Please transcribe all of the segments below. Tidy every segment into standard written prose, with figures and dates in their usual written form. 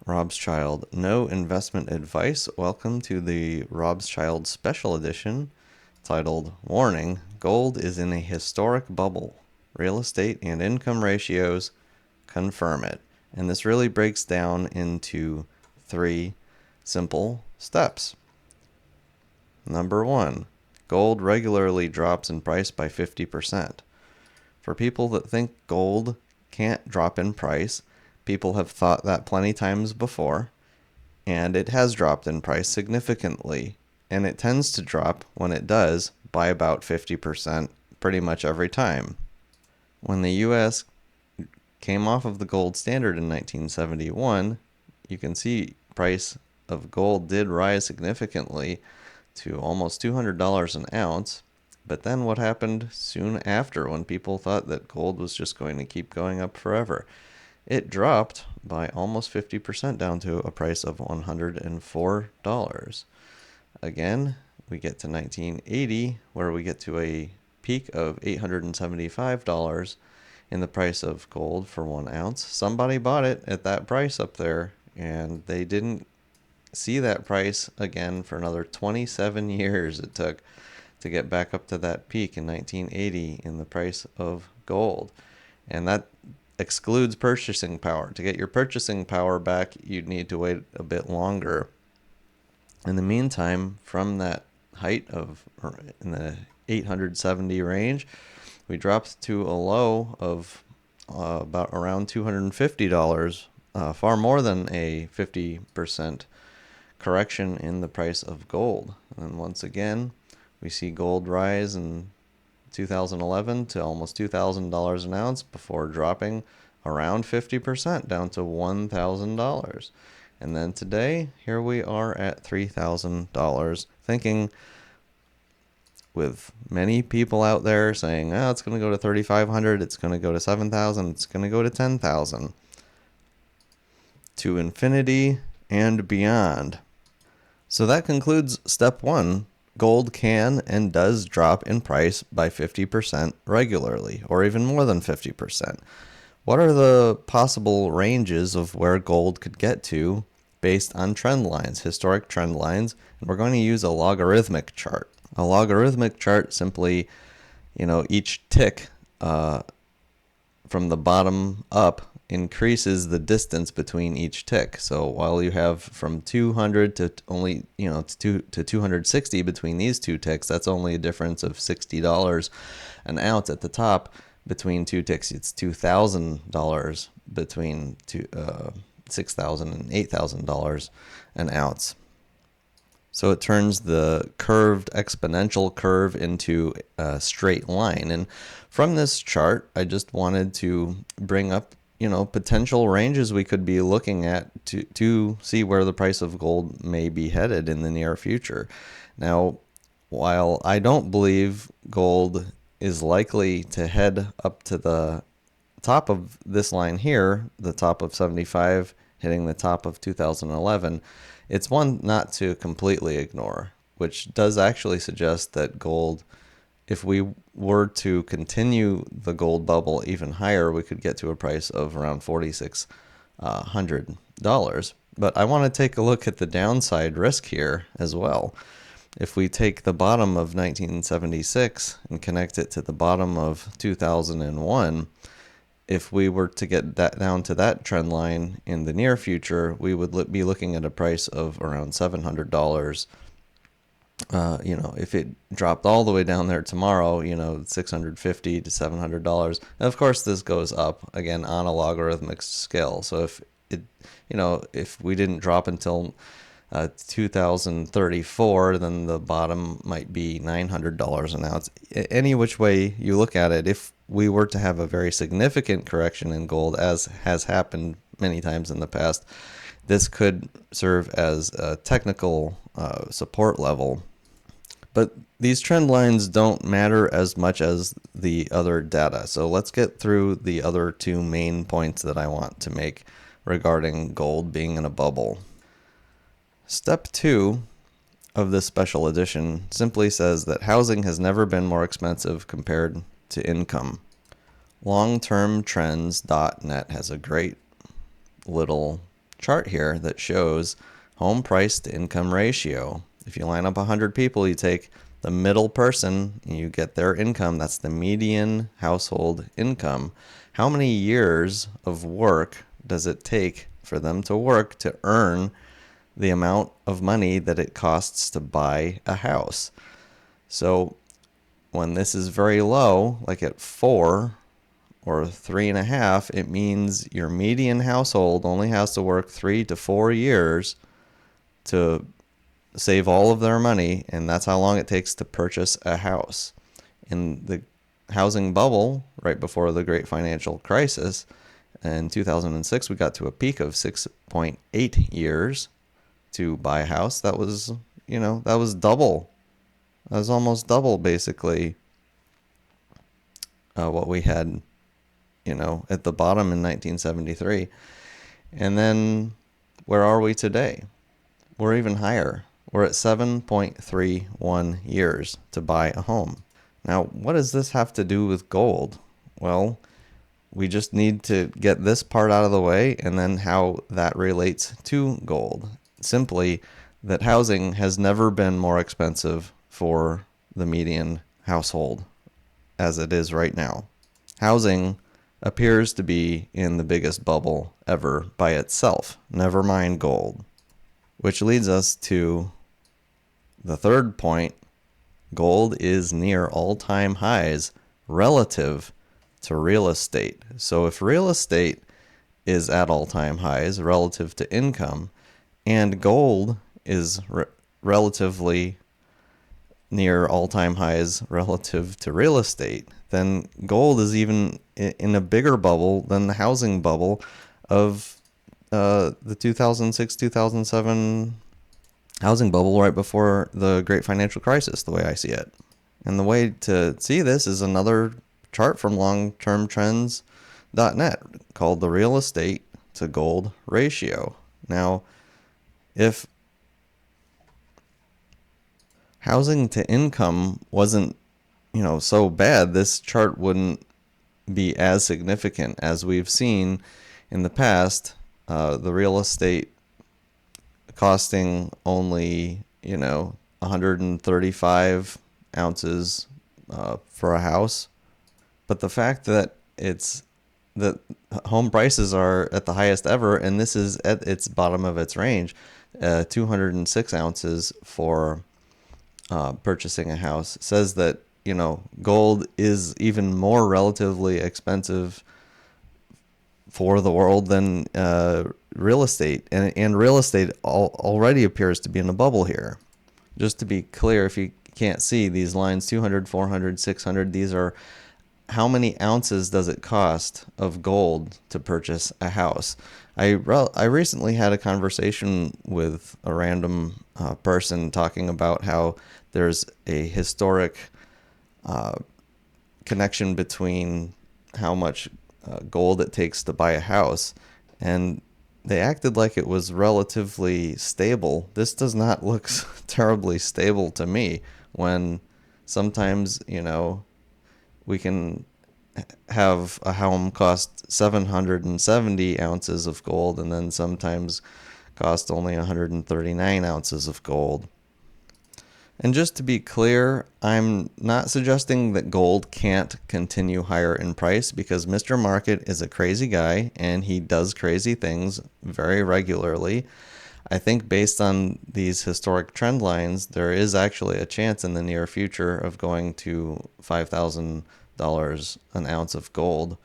Robschild, no investment advice. Welcome to the Robschild special edition titled Warning, Gold is in a Historic Bubble. Real estate and income ratios confirm it. And this really breaks down into three simple steps. Number one, gold regularly drops in price by 50%. For people that think gold can't drop in price, people have thought that plenty times before, and it has dropped in price significantly, and it tends to drop when it does by about 50% pretty much every time. When the U.S. came off of the gold standard in 1971, you can see price of gold did rise significantly to almost $200 an ounce. But then what happened soon after, when people thought that gold was just going to keep going up forever? It dropped by almost 50% down to a price of $104. Again, we get to 1980, where we get to a peak of $875 in the price of gold for 1 ounce. Somebody bought it at that price up there, and they didn't see that price again for another 27 years it took to get back up to that peak in 1980 in the price of gold. And that excludes purchasing power. To get your purchasing power back, you'd need to wait a bit longer. In the meantime, from that height of in the 870 range, we dropped to a low of about around $250, far more than a 50% correction in the price of gold. And once again, we see gold rise in 2011 to almost $2,000 an ounce before dropping around 50% down to $1,000. And then today, here we are at $3,000, thinking, with many people out there saying, oh, it's going to go to 3,500, it's going to go to 7,000, it's going to go to 10,000, to infinity and beyond. So that concludes step one. Gold can and does drop in price by 50% regularly, or even more than 50%. What are the possible ranges of where gold could get to based on trend lines, historic trend lines? And we're going to use a logarithmic chart. A logarithmic chart simply, each tick from the bottom up increases the distance between each tick. So while you have from 200 to only, to 260 between these two ticks, that's only a difference of $60 an ounce at the top. Between two ticks, it's $2,000 between $6,000 and $8,000 an ounce. So it turns the curved exponential curve into a straight line. And from this chart, I just wanted to bring up potential ranges we could be looking at to see where the price of gold may be headed in the near future. Now, while I don't believe gold is likely to head up to the top of this line here, the top of 75, hitting the top of 2011, it's one not to completely ignore, which does actually suggest that gold, if we were to continue the gold bubble even higher, we could get to a price of around $4,600. But I want to take a look at the downside risk here as well. If we take the bottom of 1976 and connect it to the bottom of 2001, if we were to get that down to that trend line in the near future, we would be looking at a price of around $700. If it dropped all the way down there tomorrow, $650 to $700. And of course, this goes up again on a logarithmic scale. So if we didn't drop until 2034, then the bottom might be $900 an ounce. Any which way you look at it, if we were to have a very significant correction in gold, as has happened many times in the past, this could serve as a technical support level. But these trend lines don't matter as much as the other data. So let's get through the other two main points that I want to make regarding gold being in a bubble. Step 2 of this special edition simply says that housing has never been more expensive compared to income. Longtermtrends.net has a great little chart here that shows home price to income ratio. If you line up 100 people, you take the middle person and you get their income. That's the median household income. How many years of work does it take for them to work to earn the amount of money that it costs to buy a house? So when this is very low, like at 4 or 3.5, it means your median household only has to work 3 to 4 years to save all of their money, and that's how long it takes to purchase a house. In the housing bubble, right before the great financial crisis, in 2006, we got to a peak of 6.8 years to buy a house. That was, that was double. That was almost double, basically, what we had, at the bottom in 1973. And then where are we today? We're even higher. We're at 7.31 years to buy a home. Now, what does this have to do with gold? Well, we just need to get this part out of the way and then how that relates to gold. Simply that housing has never been more expensive for the median household as it is right now. Housing appears to be in the biggest bubble ever by itself, never mind gold. Which leads us to the third point. Gold is near all-time highs relative to real estate. So if real estate is at all-time highs relative to income, and gold is relatively near all-time highs relative to real estate, then gold is even in a bigger bubble than the housing bubble of the 2006-2007 housing bubble right before the great financial crisis, the way I see it. And the way to see this is another chart from longtermtrends.net called the real estate to gold ratio. Now, if housing to income wasn't, so bad, this chart wouldn't be as significant as we've seen in the past. The real estate costing only, 135 ounces for a house. But the fact that that home prices are at the highest ever, and this is at its bottom of its range, 206 ounces for purchasing a house, says that, gold is even more relatively expensive for the world than real estate. And real estate already appears to be in a bubble here. Just to be clear, if you can't see these lines, 200, 400, 600, these are how many ounces does it cost of gold to purchase a house. I recently had a conversation with a random person talking about how there's a historic connection between how much gold it takes to buy a house, and they acted like it was relatively stable. This does not look terribly stable to me, when sometimes, we can have a home cost 770 ounces of gold and then sometimes cost only 139 ounces of gold. And just to be clear, I'm not suggesting that gold can't continue higher in price, because Mr. Market is a crazy guy and he does crazy things very regularly. I think based on these historic trend lines, there is actually a chance in the near future of going to $5,000 an ounce of gold.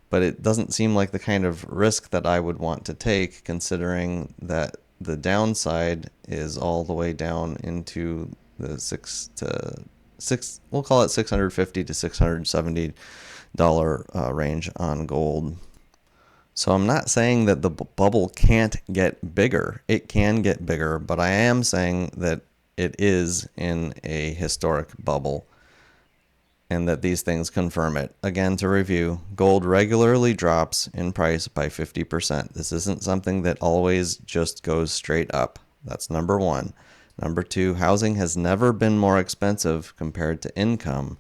But it doesn't seem like the kind of risk that I would want to take, considering that the downside is all the way down into the we'll call it $650 to $670 range on gold. So I'm not saying that the bubble can't get bigger. It can get bigger, but I am saying that it is in a historic bubble and that these things confirm it. Again, to review, gold regularly drops in price by 50%. This isn't something that always just goes straight up. That's number one. Number two, housing has never been more expensive compared to income.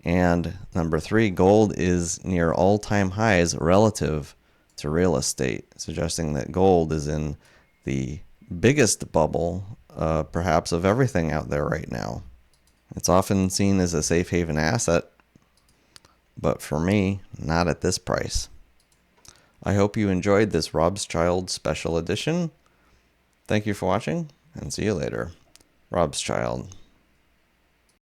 And number three, gold is near all-time highs relative to real estate, suggesting that gold is in the biggest bubble, perhaps, of everything out there right now. It's often seen as a safe haven asset, but for me, not at this price. I hope you enjoyed this Robschild special edition. Thank you for watching, and see you later. Robschild.